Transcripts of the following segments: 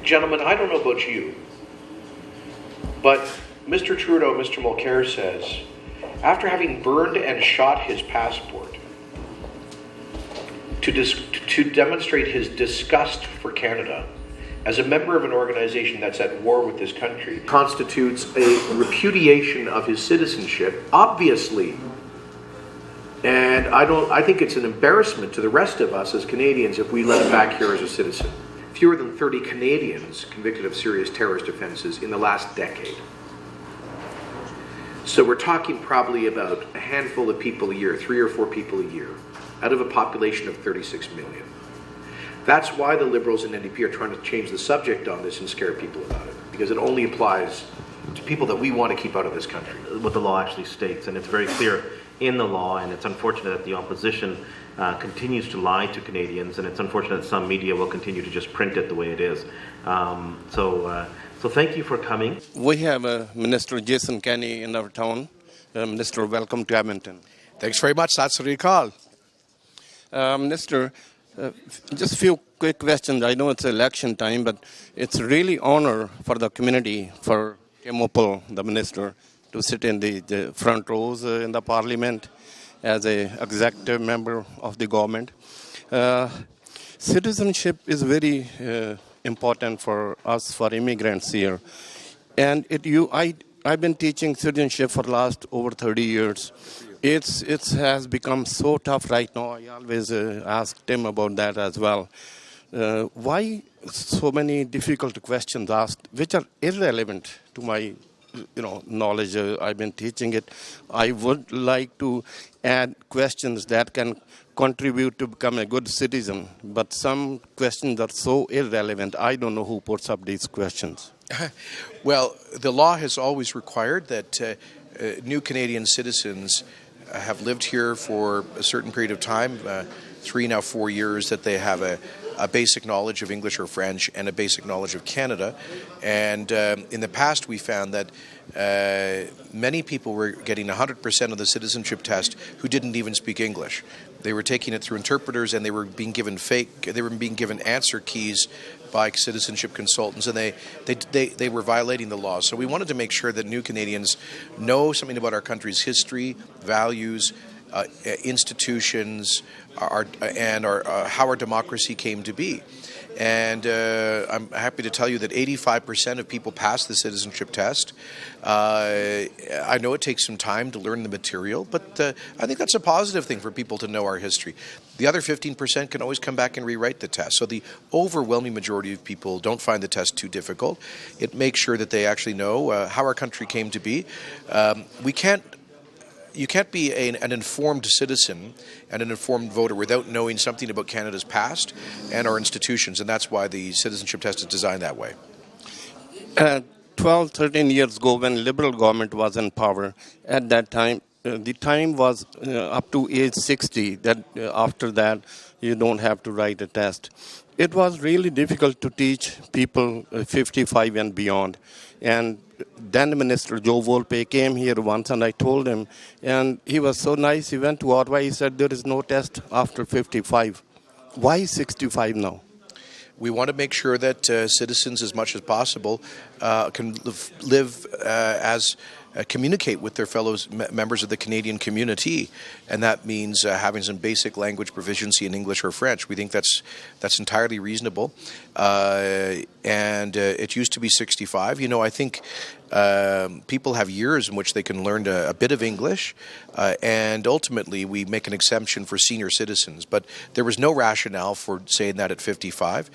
Gentlemen, I don't know about you, but Mr. Trudeau, Mr. Mulcair says, after having burned and shot his passport to demonstrate his disgust for Canada, as a member of an organization that's at war with this country, constitutes a repudiation of his citizenship, obviously. And I think it's an embarrassment to the rest of us as Canadians if we let him back here as a citizen. Fewer than 30 Canadians convicted of serious terrorist offenses in the last decade. So we're talking probably about a handful of people a year, 3 or 4 people a year, out of a population of 36 million. That's why the Liberals and NDP are trying to change the subject on this and scare people about it, because it only applies to people that we want to keep out of this country. What the law actually states, and it's very clear in the law, and it's unfortunate that the opposition continues to lie to Canadians, and it's unfortunate that some media will continue to just print it the way it is. So thank you for coming. We have Minister Jasoon Kenney in our town. Minister, welcome to Edmonton. Thanks very much. That's what you call. Minister, just a few quick questions. I know it's election time, but it's really honor for the community, for Tim Uppal, the minister, to sit in the front rows in the parliament as an executive member of the government. Citizenship is very important for us, for immigrants here. And I've been teaching citizenship for the last over 30 years. It has become so tough right now. I always ask Tim about that as well. Why so many difficult questions asked, which are irrelevant to my knowledge? I've been teaching it. I would like to add questions that can contribute to become a good citizen. But some questions are so irrelevant. I don't know who puts up these questions. Well, the law has always required that new Canadian citizens have lived here for a certain period of time, 3, now 4 years, that they have a basic knowledge of English or French and a basic knowledge of Canada. And in the past, we found that many people were getting 100% of the citizenship test who didn't even speak English. They were taking it through interpreters, and they were being given answer keys by citizenship consultants, and they were violating the law. So we wanted to make sure that new Canadians know something about our country's history, values, institutions, how our democracy came to be. And I'm happy to tell you that 85% of people pass the citizenship test. I know it takes some time to learn the material, but I think that's a positive thing for people to know our history. The other 15% can always come back and rewrite the test. So the overwhelming majority of people don't find the test too difficult. It makes sure that they actually know how our country came to be. You can't be an informed citizen and an informed voter without knowing something about Canada's past and our institutions, and that's why the citizenship test is designed that way. 12, 13 years ago, when Liberal government was in power, at that time, the time was up to age 60. That after that, you don't have to write a test. It was really difficult to teach people 55 and beyond. And then Minister Joe Volpe came here once, and I told him, and he was so nice. He went to Ottawa. He said, there is no test after 55. Why 65 now? We want to make sure that citizens, as much as possible, can communicate with their fellow members of the Canadian community, and that means having some basic language proficiency in English or French. We think that's entirely reasonable, and it used to be 65. I think people have years in which they can learn a bit of English, and ultimately we make an exemption for senior citizens. But there was no rationale for saying that at 55.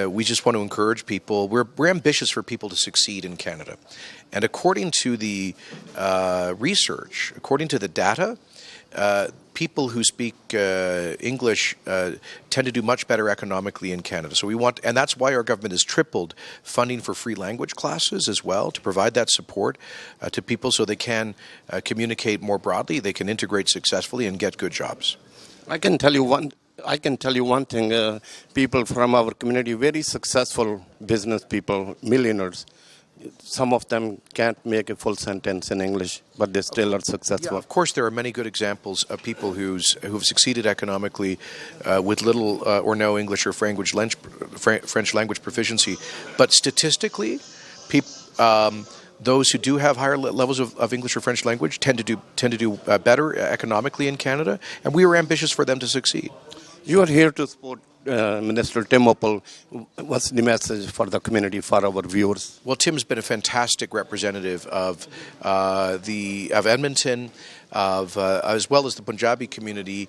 We just want to encourage people. We're ambitious for people to succeed in Canada. And according to the research, according to the data, people who speak English tend to do much better economically in Canada. So and that's why our government has tripled funding for free language classes as well, to provide that support to people so they can communicate more broadly, they can integrate successfully and get good jobs. I can tell you one thing. People from our community, very successful business people, millionaires, some of them can't make a full sentence in English, but they still are successful. Yeah, of course, there are many good examples of people who've succeeded economically with little or no English or French language proficiency. But statistically, those who do have higher levels of English or French language tend to do better economically in Canada, and we are ambitious for them to succeed. You are here to support Minister Tim Uppal. What's the message for the community, for our viewers? Well, Tim's been a fantastic representative of Edmonton, as well as the Punjabi community.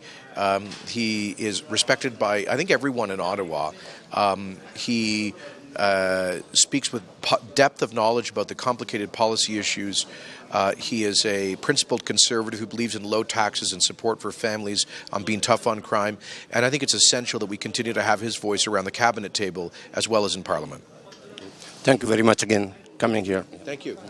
He is respected by, I think, everyone in Ottawa. He speaks with depth of knowledge about the complicated policy issues. He is a principled conservative who believes in low taxes and support for families on being tough on crime. And I think it's essential that we continue to have his voice around the cabinet table as well as in Parliament. Thank you very much again coming here. Thank you.